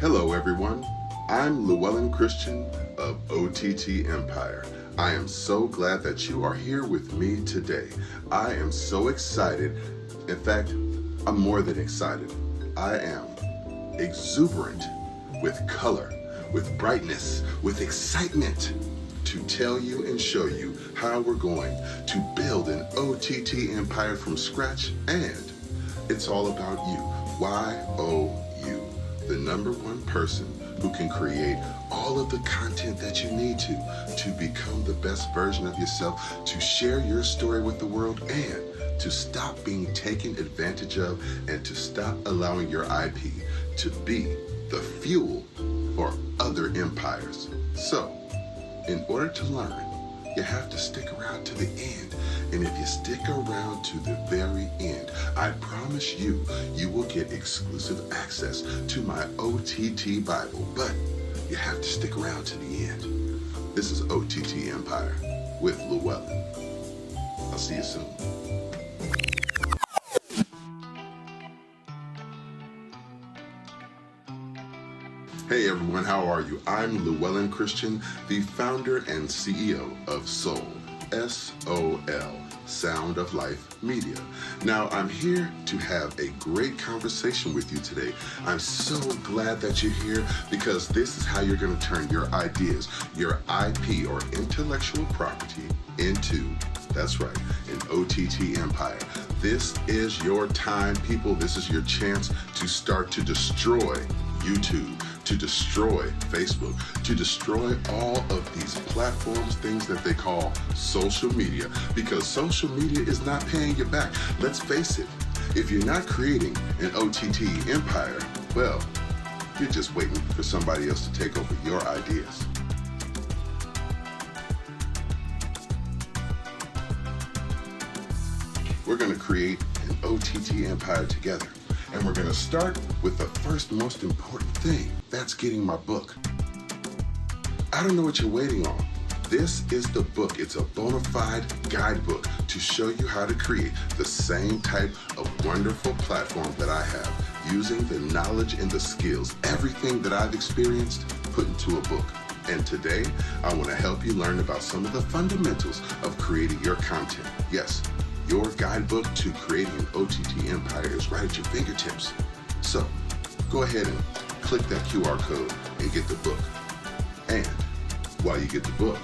Hello everyone, I'm Llewellyn Christian of OTT Empire. I am so glad that you are here with me today. I am so excited. In fact, I'm more than excited. I am exuberant with color, with brightness, with excitement to tell you and show you how we're going to build an OTT empire from scratch, and it's all about you. Y-O-U, the number one person who can create all of the content that you need to become the best version of yourself, to share your story with the world, and to stop being taken advantage of, and to stop allowing your IP to be the fuel for other empires. So, in order to learn, you have to stick around to the end. And if you stick around to the very end, I promise you, you will get exclusive access to my OTT Bible. But you have to stick around to the end. This is OTT Empire with Llewellyn. I'll see you soon. Hey everyone, how are you? I'm Llewellyn Christian, the founder and CEO of Soul, S-O-L, Sound of Life Media. Now, I'm here to have a great conversation with you today. I'm so glad that you're here, because this is how you're going to turn your ideas, your IP or intellectual property into, that's right, an OTT empire. This is your time, people. This is your chance to start to destroy YouTube, to destroy Facebook, to destroy all of these platforms, things that they call social media, because social media is not paying you back. Let's face it, if you're not creating an OTT empire, well, you're just waiting for somebody else to take over your ideas. We're going to create an OTT empire together. And we're going to start with the first most important thing. That's getting my book. I don't know what you're waiting on. This is the book. It's a bona fide guidebook to show you how to create the same type of wonderful platform that I have, using the knowledge and the skills, everything that I've experienced, put into a book. And today, I want to help you learn about some of the fundamentals of creating your content. Yes, your guidebook to creating an OTT empire is right at your fingertips. So, go ahead and click that QR code and get the book. And while you get the book,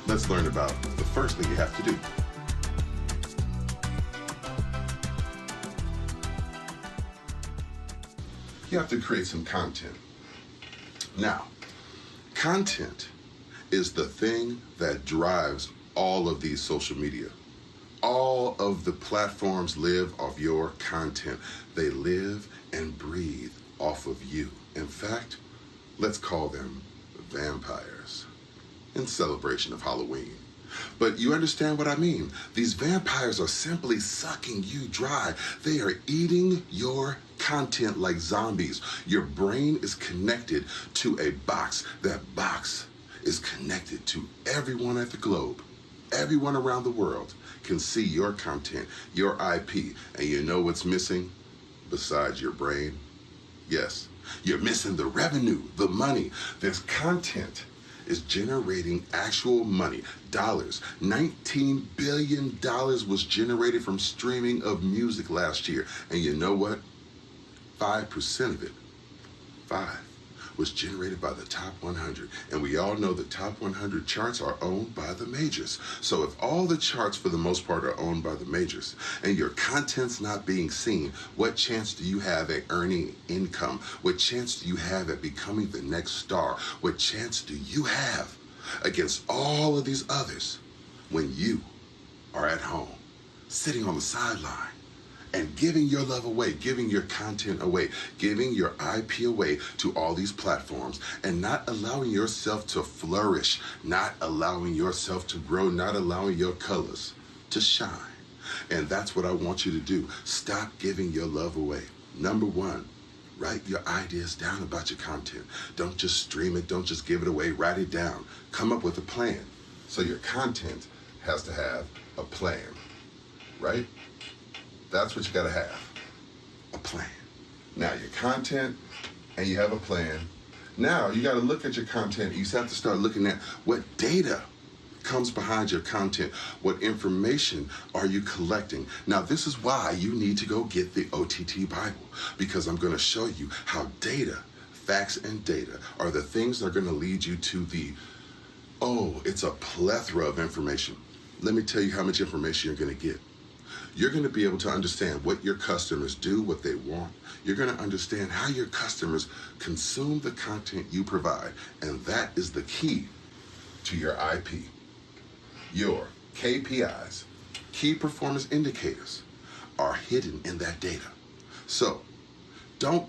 let's learn about the first thing you have to do. You have to create some content. Now, content is the thing that drives all of these social media. All of the platforms live off your content. They live and breathe off of you. In fact, let's call them vampires in celebration of Halloween. But you understand what I mean. These vampires are simply sucking you dry. They are eating your content like zombies. Your brain is connected to a box. That box is connected to everyone at the globe. Everyone around the world can see your content, your IP, and you know what's missing besides your brain? Yes, you're missing the revenue, the money. This content is generating actual money, dollars. $19 billion was generated from streaming of music last year. And you know what? 5% of it, 5, was generated by the top 100. And we all know the top 100 charts are owned by the majors. So if all the charts for the most part are owned by the majors, and your content's not being seen, what chance do you have at earning income? What chance do you have at becoming the next star? What chance do you have against all of these others when you are at home, sitting on the sideline, and giving your love away, giving your content away, giving your IP away to all these platforms, and not allowing yourself to flourish, not allowing yourself to grow, not allowing your colors to shine? And that's what I want you to do. Stop giving your love away. Number one, write your ideas down about your content. Don't just stream it. Don't just give it away. Write it down. Come up with a plan. So your content has to have a plan, right? That's what you gotta have, a plan. Now your content and you have a plan. Now you got to look at your content. You have to start looking at what data comes behind your content. What information are you collecting? Now, this is why you need to go get the OTT Bible, because I'm going to show you how data, facts and data are the things that are going to lead you to it's a plethora of information. Let me tell you how much information you're going to get. You're going to be able to understand what your customers do, what they want. You're going to understand how your customers consume the content you provide. And that is the key to your IP. Your KPIs, key performance indicators, are hidden in that data. So don't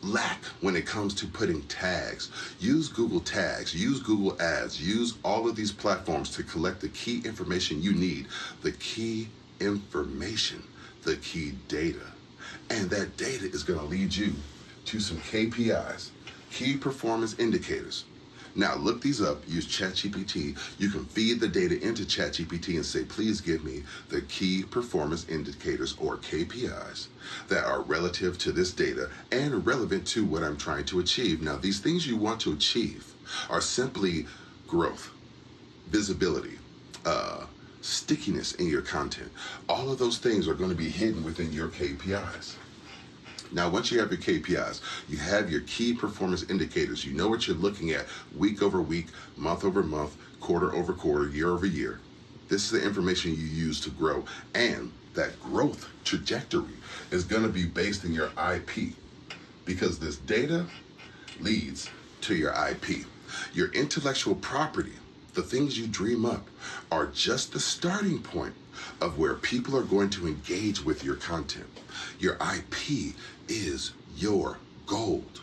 lack when it comes to putting tags. Use Google tags, use Google ads, use all of these platforms to collect the key information you need, the key information, the key data. And that data is going to lead you to some KPIs, key performance indicators. Now look these up, use ChatGPT. You can feed the data into ChatGPT and say, please give me the key performance indicators or KPIs that are relative to this data and relevant to what I'm trying to achieve. Now these things you want to achieve are simply growth, visibility, stickiness in your content. All of those things are going to be hidden within your KPIs. Now, once you have your KPIs, you have your key performance indicators. You know what you're looking at week over week, month over month, quarter over quarter, year over year. This is the information you use to grow. And that growth trajectory is going to be based in your IP, because this data leads to your IP. Your intellectual property, the things you dream up, are just the starting point of where people are going to engage with your content. Your IP is your gold.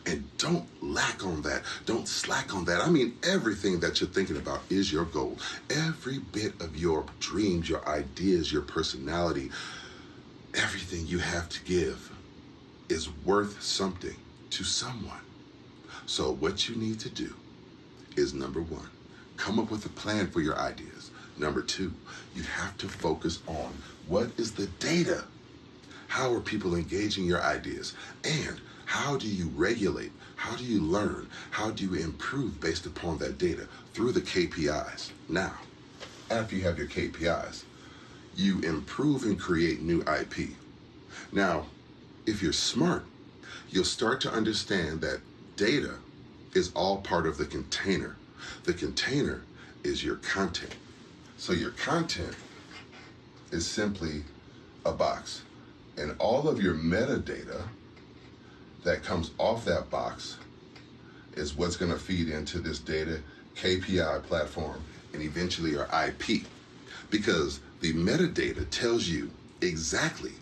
And don't lack on that. Don't slack on that. I mean, everything that you're thinking about is your gold. Every bit of your dreams, your ideas, your personality, everything you have to give is worth something to someone. So what you need to do is, number one, come up with a plan for your ideas. Number two, you have to focus on what is the data? How are people engaging your ideas? And how do you regulate? How do you learn? How do you improve based upon that data? Through the KPIs. Now, after you have your KPIs, you improve and create new IP. Now, if you're smart, you'll start to understand that data is all part of the container. The container is your content. So your content is simply a box. And all of your metadata that comes off that box is what's going to feed into this data KPI platform and eventually your IP. Because the metadata tells you exactly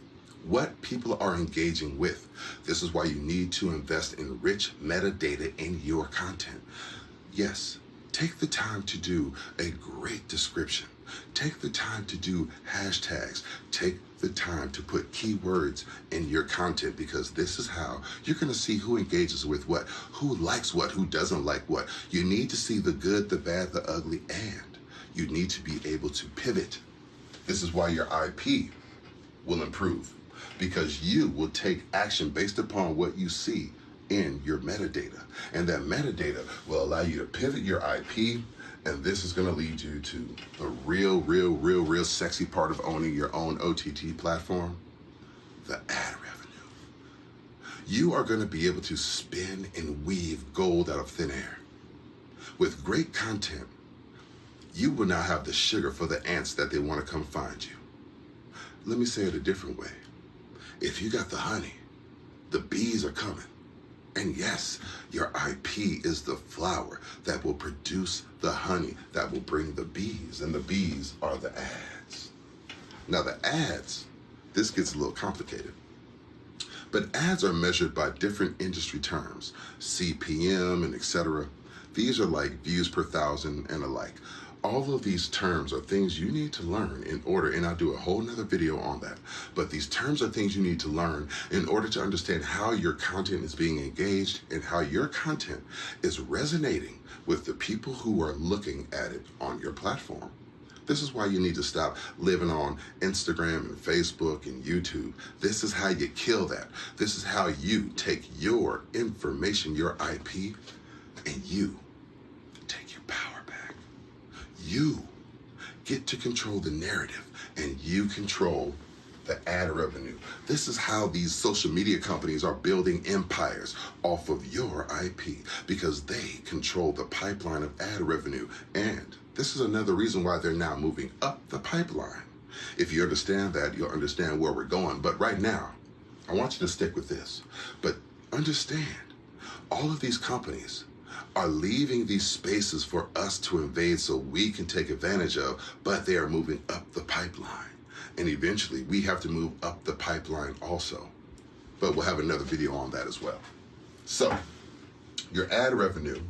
what people are engaging with. This is why you need to invest in rich metadata in your content. Yes, take the time to do a great description. Take the time to do hashtags. Take the time to put keywords in your content, because this is how you're going to see who engages with what, who likes what, who doesn't like what. You need to see the good, the bad, the ugly, and you need to be able to pivot. This is why your IP will improve, because you will take action based upon what you see in your metadata. And that metadata will allow you to pivot your IP. And this is going to lead you to the real sexy part of owning your own OTT platform, the ad revenue. You are going to be able to spin and weave gold out of thin air. With great content, you will now have the sugar for the ants that they want to come find you. Let me say it a different way. If you got the honey, the bees are coming. And yes, your IP is the flower that will produce the honey that will bring the bees, and the bees are the ads. Now the ads, this gets a little complicated, but ads are measured by different industry terms, CPM and etc. These are like views per thousand and alike. All of these terms are things you need to learn in order, and I'll do a whole nother video on that, but these terms are things you need to learn in order to understand how your content is being engaged and how your content is resonating with the people who are looking at it on your platform. This is why you need to stop living on Instagram and Facebook and YouTube. This is how you kill that. This is how you take your information, your IP, and you take your power back. You get to control the narrative, and you control the ad revenue. This is how these social media companies are building empires off of your IP, because they control the pipeline of ad revenue. And this is another reason why they're now moving up the pipeline. If you understand that, you'll understand where we're going. But right now, I want you to stick with this. But understand, all of these companies are leaving these spaces for us to invade so we can take advantage of, but they are moving up the pipeline. And eventually we have to move up the pipeline also. But we'll have another video on that as well. So your ad revenue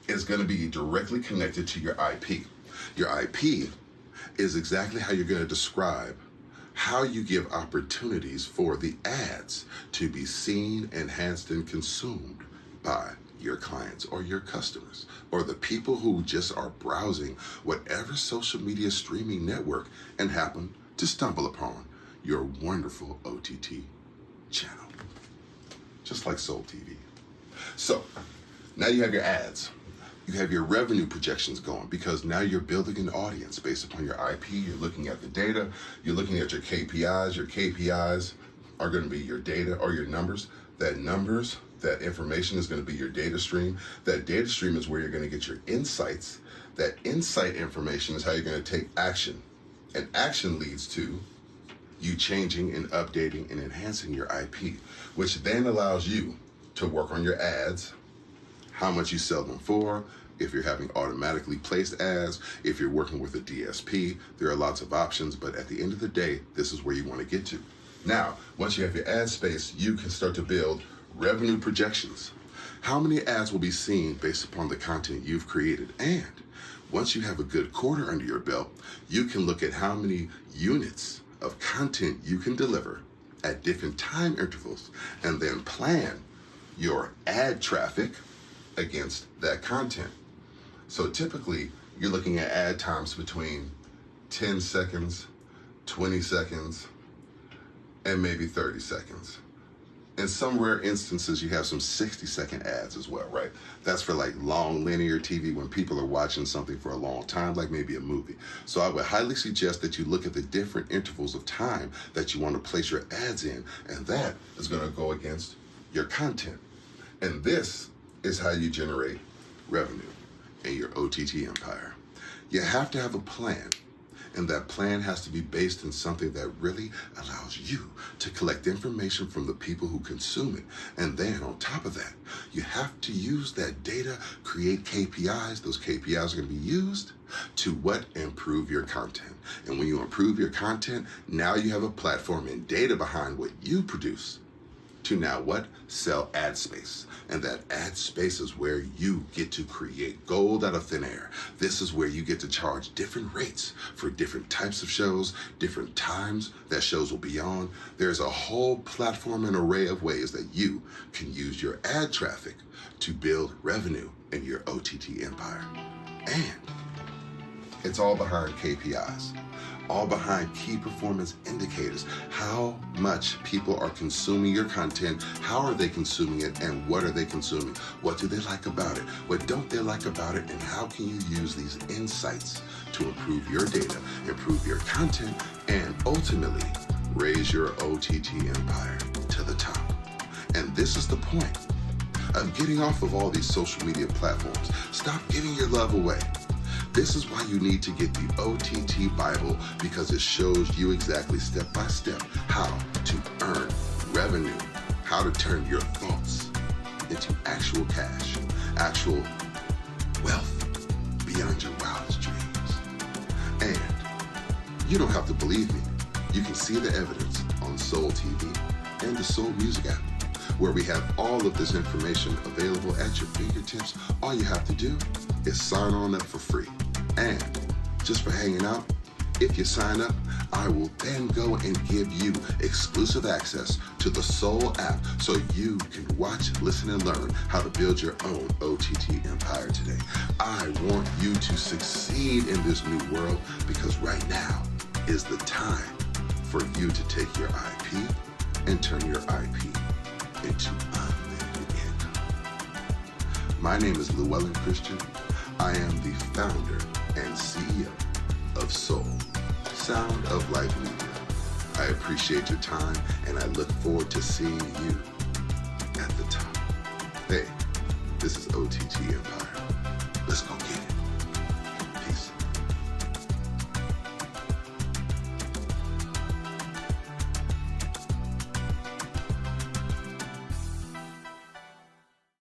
is going to be directly connected to your IP. Your IP is exactly how you're going to describe how you give opportunities for the ads to be seen, enhanced, and consumed by your clients or your customers or the people who just are browsing whatever social media streaming network and happen to stumble upon your wonderful OTT channel, just like Soul TV. So now you have your ads. You have your revenue projections going, because now you're building an audience based upon your IP. You're looking at the data. You're looking at your KPIs. Your KPIs are going to be your data or your numbers. That information is going to be your data stream. That data stream is where you're going to get your insights. That insight information is how you're going to take action. And action leads to you changing and updating and enhancing your IP, which then allows you to work on your ads, how much you sell them for, if you're having automatically placed ads, if you're working with a DSP. There are lots of options, but at the end of the day, this is where you want to get to. Now, once you have your ad space, you can start to build revenue projections. How many ads will be seen based upon the content you've created? And once you have a good quarter under your belt, you can look at how many units of content you can deliver at different time intervals, and then plan your ad traffic against that content. So typically, you're looking at ad times between 10 seconds, 20 seconds, and maybe 30 seconds. In some rare instances, you have some 60-second ads as well, right? That's for like long linear TV when people are watching something for a long time, like maybe a movie. So I would highly suggest that you look at the different intervals of time that you want to place your ads in, and that is going to go against your content. And this is how you generate revenue in your OTT empire. You have to have a plan. And that plan has to be based on something that really allows you to collect information from the people who consume it. And then on top of that, you have to use that data, create KPIs. Those KPIs are going to be used to what? Improve your content. And when you improve your content, now you have a platform and data behind what you produce to now what? Sell ad space. And that ad space is where you get to create gold out of thin air. This is where you get to charge different rates for different types of shows, different times that shows will be on. There's a whole platform and array of ways that you can use your ad traffic to build revenue in your OTT empire. And it's all behind KPIs. All behind key performance indicators. How much people are consuming your content, how are they consuming it, and what are they consuming? What do they like about it? What don't they like about it? And how can you use these insights to improve your data, improve your content, and ultimately raise your OTT empire to the top? And this is the point of getting off of all these social media platforms. Stop giving your love away. This is why you need to get the OTT Bible, because it shows you exactly step by step how to earn revenue, how to turn your thoughts into actual cash, actual wealth beyond your wildest dreams. And you don't have to believe me. You can see the evidence on Soul TV and the Soul Music app, where we have all of this information available at your fingertips. All you have to do is sign on up for free. And just for hanging out, If you sign up, I will then go and give you exclusive access to the Soul app so you can watch, listen, and learn how to build your own OTT empire today. I want you to succeed in this new world because right now is the time for you to take your IP and turn your IP into unlimited income. My name is Llewellyn Christian. I am the founder and CEO of Soul, Sound of Life Media. I appreciate your time and I look forward to seeing you at the top. Hey, this is OTT Empire. Let's go.